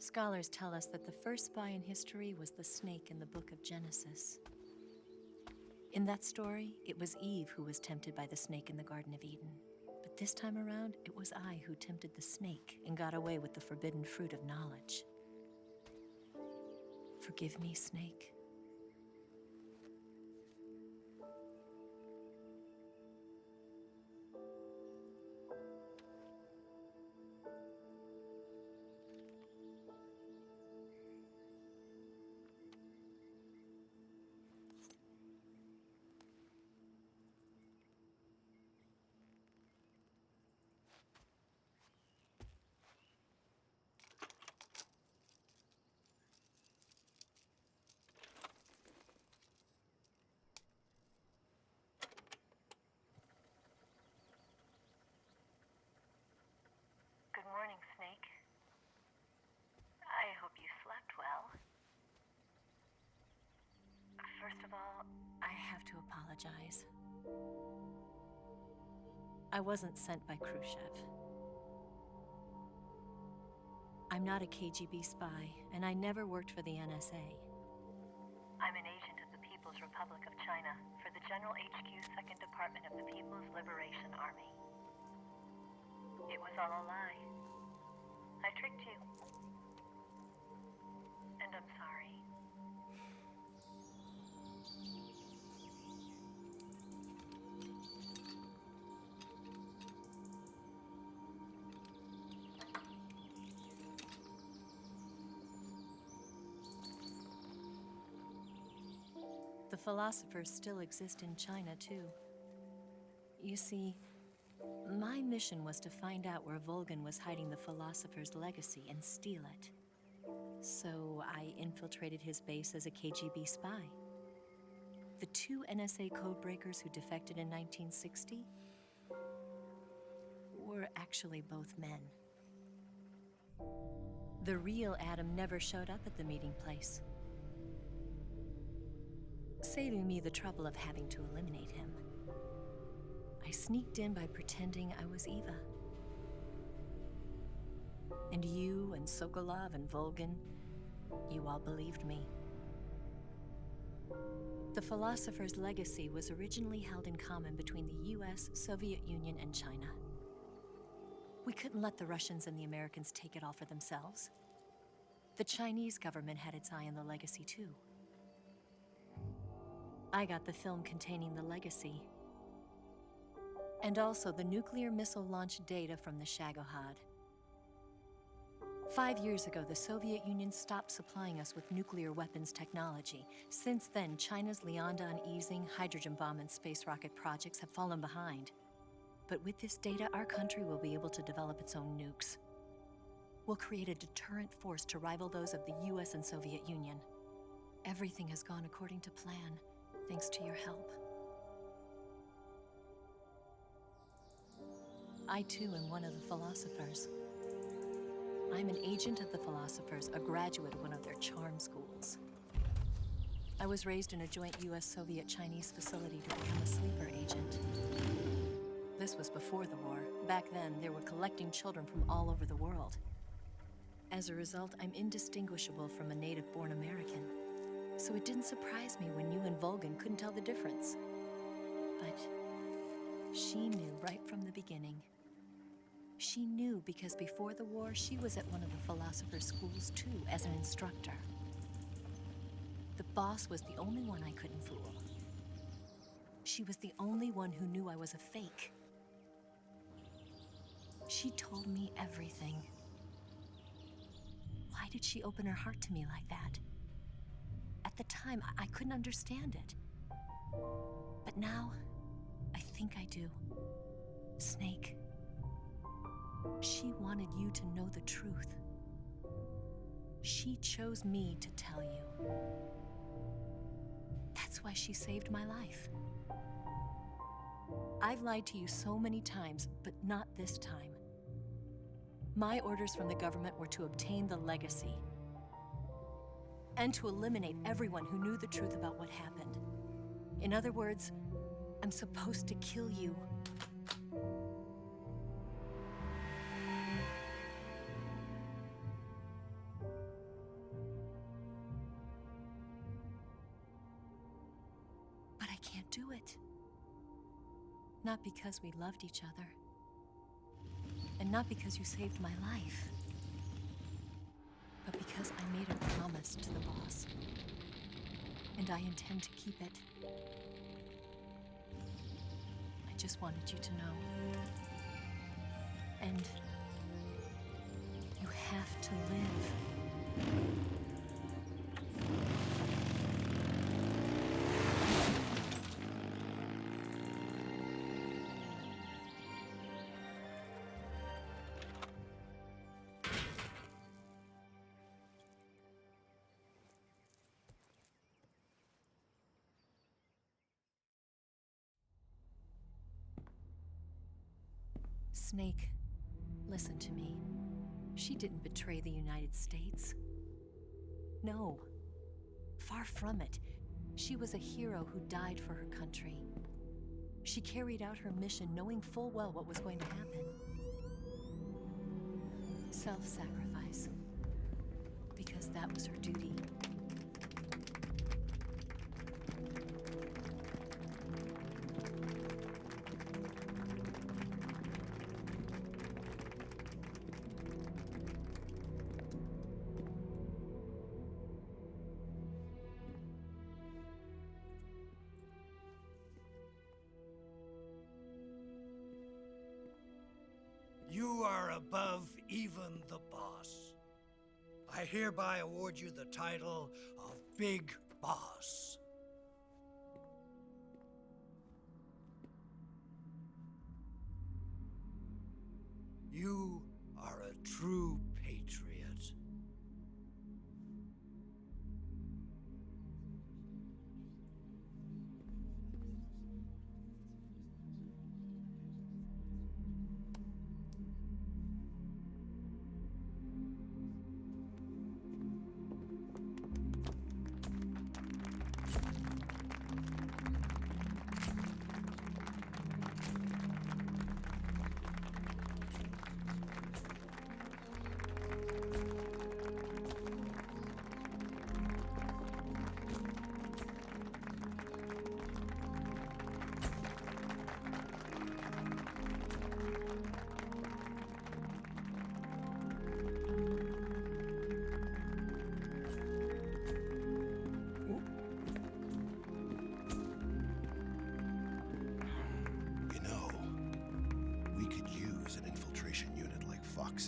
Scholars tell us that the first spy in history was the snake in the book of Genesis. In that story, it was Eve who was tempted by the snake in the Garden of Eden. But this time around, it was I who tempted the snake and got away with the forbidden fruit of knowledge. Forgive me, snake. Good morning, Snake. I hope you slept well. First of all, I have to apologize. I wasn't sent by Khrushchev. I'm not a KGB spy, and I never worked for the NSA. I'm an agent of the People's Republic of China for the General HQ 2nd Department of the People's Liberation Army. It was all a lie. I tricked you. And I'm sorry. The philosophers still exist in China, too. You see, my mission was to find out where Volgin was hiding the philosopher's legacy and steal it. So I infiltrated his base as a KGB spy. The two NSA codebreakers who defected in 1960 were actually both men. The real Adam never showed up at the meeting place, saving me the trouble of having to eliminate him. I sneaked in by pretending I was Eva. And you and Sokolov and Volgin, you all believed me. The philosopher's legacy was originally held in common between the US, Soviet Union, and China. We couldn't let the Russians and the Americans take it all for themselves. The Chinese government had its eye on the legacy too. I got the film containing the legacy, and also the nuclear missile launch data from the Shagohod. 5 years ago, the Soviet Union stopped supplying us with nuclear weapons technology. Since then, China's Liaodong easing, hydrogen bomb, and space rocket projects have fallen behind. But with this data, our country will be able to develop its own nukes. We'll create a deterrent force to rival those of the US and Soviet Union. Everything has gone according to plan, thanks to your help. I too am one of the philosophers. I'm an agent of the philosophers, a graduate of one of their charm schools. I was raised in a joint US-Soviet-Chinese facility to become a sleeper agent. This was before the war. Back then, they were collecting children from all over the world. As a result, I'm indistinguishable from a native-born American. So it didn't surprise me when you and Volgin couldn't tell the difference. But she knew right from the beginning. She knew because before the war, she was at one of the philosopher's schools too, as an instructor. The boss was the only one I couldn't fool. She was the only one who knew I was a fake. She told me everything. Why did she open her heart to me like that? At the time, I couldn't understand it. But now, I think I do. Snake. She wanted you to know the truth. She chose me to tell you. That's why she saved my life. I've lied to you so many times, but not this time. My orders from the government were to obtain the legacy and to eliminate everyone who knew the truth about what happened. In other words, I'm supposed to kill you. do it. Not because we loved each other, and not because you saved my life, but because I made a promise to the boss, and I intend to keep it. I just wanted you to know. And you have to live. Snake, listen to me. She didn't betray the United States. No, far from it. She was a hero who died for her country. She carried out her mission knowing full well what was going to happen. Self-sacrifice. Because that was her duty. You are above even the boss. I hereby award you the title of Big Boss. You are a true patriot.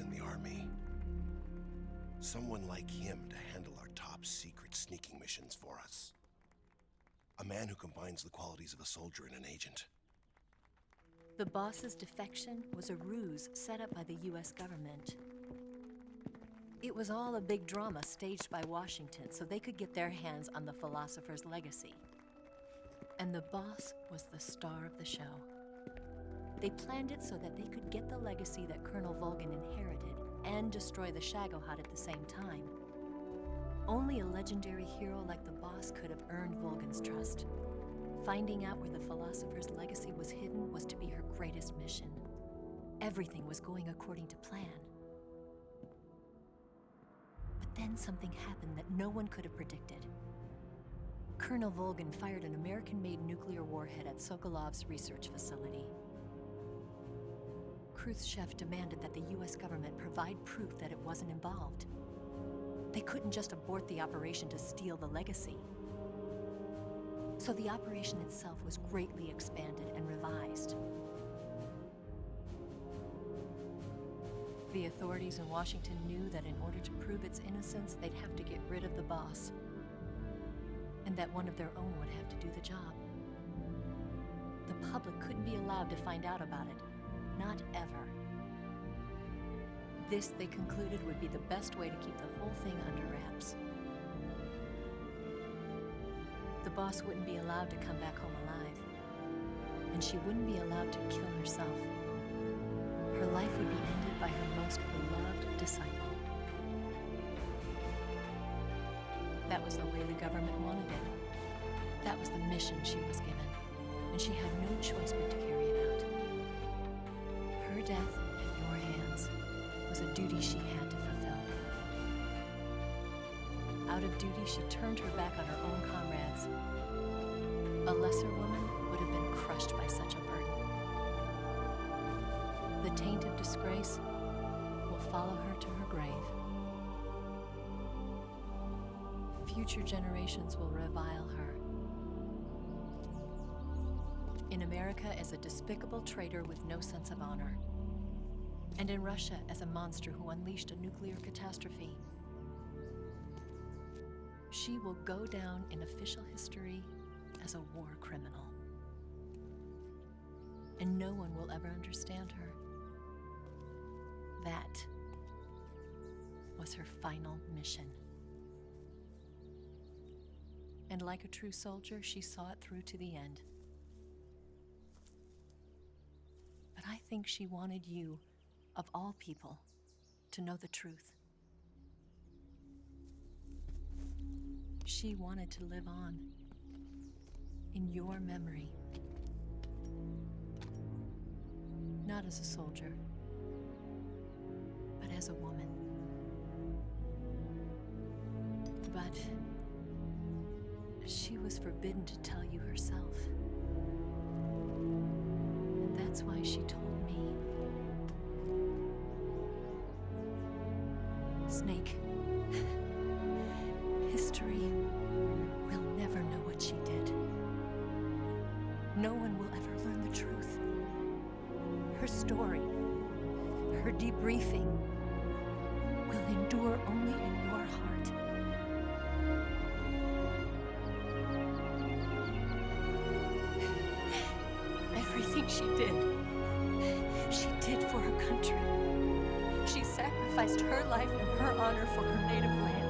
In the Army. Someone like him to handle our top secret sneaking missions for us. A man who combines the qualities of a soldier and an agent. The boss's defection was a ruse set up by the US government. It was all a big drama staged by Washington so they could get their hands on the philosopher's legacy. And the boss was the star of the show. They planned it so that they could get the legacy that Colonel Volgin inherited and destroy the Shagohod at the same time. Only a legendary hero like the boss could have earned Volgin's trust. Finding out where the philosopher's legacy was hidden was to be her greatest mission. Everything was going according to plan. But then something happened that no one could have predicted. Colonel Volgin fired an American-made nuclear warhead at Sokolov's research facility. Khrushchev demanded that the US government provide proof that it wasn't involved. They couldn't just abort the operation to steal the legacy. So the operation itself was greatly expanded and revised. The authorities in Washington knew that in order to prove its innocence, they'd have to get rid of the boss, and that one of their own would have to do the job. The public couldn't be allowed to find out about it. Not ever. This, they concluded, would be the best way to keep the whole thing under wraps. The boss wouldn't be allowed to come back home alive, and she wouldn't be allowed to kill herself. Her life would be ended by her most beloved disciple. That was the way the government wanted it. That was the mission she was given, and she had no choice but to carry it out. Her death at your hands was a duty she had to fulfill. Out of duty, she turned her back on her own comrades. A lesser woman would have been crushed by such a burden. The taint of disgrace will follow her to her grave. Future generations will revile her. In America as a despicable traitor with no sense of honor. And in Russia as a monster who unleashed a nuclear catastrophe. She will go down in official history as a war criminal. And no one will ever understand her. That was her final mission. And like a true soldier, she saw it through to the end. But I think she wanted you, of all people, to know the truth. She wanted to live on in your memory. Not as a soldier, but as a woman. But she was forbidden to tell you herself. And that's why she told me. Snake, history will never know what she did. No one will ever learn the truth. Her story, her debriefing, will endure only in your heart. Everything she did for her country. She sacrificed her life and her honor for her native land.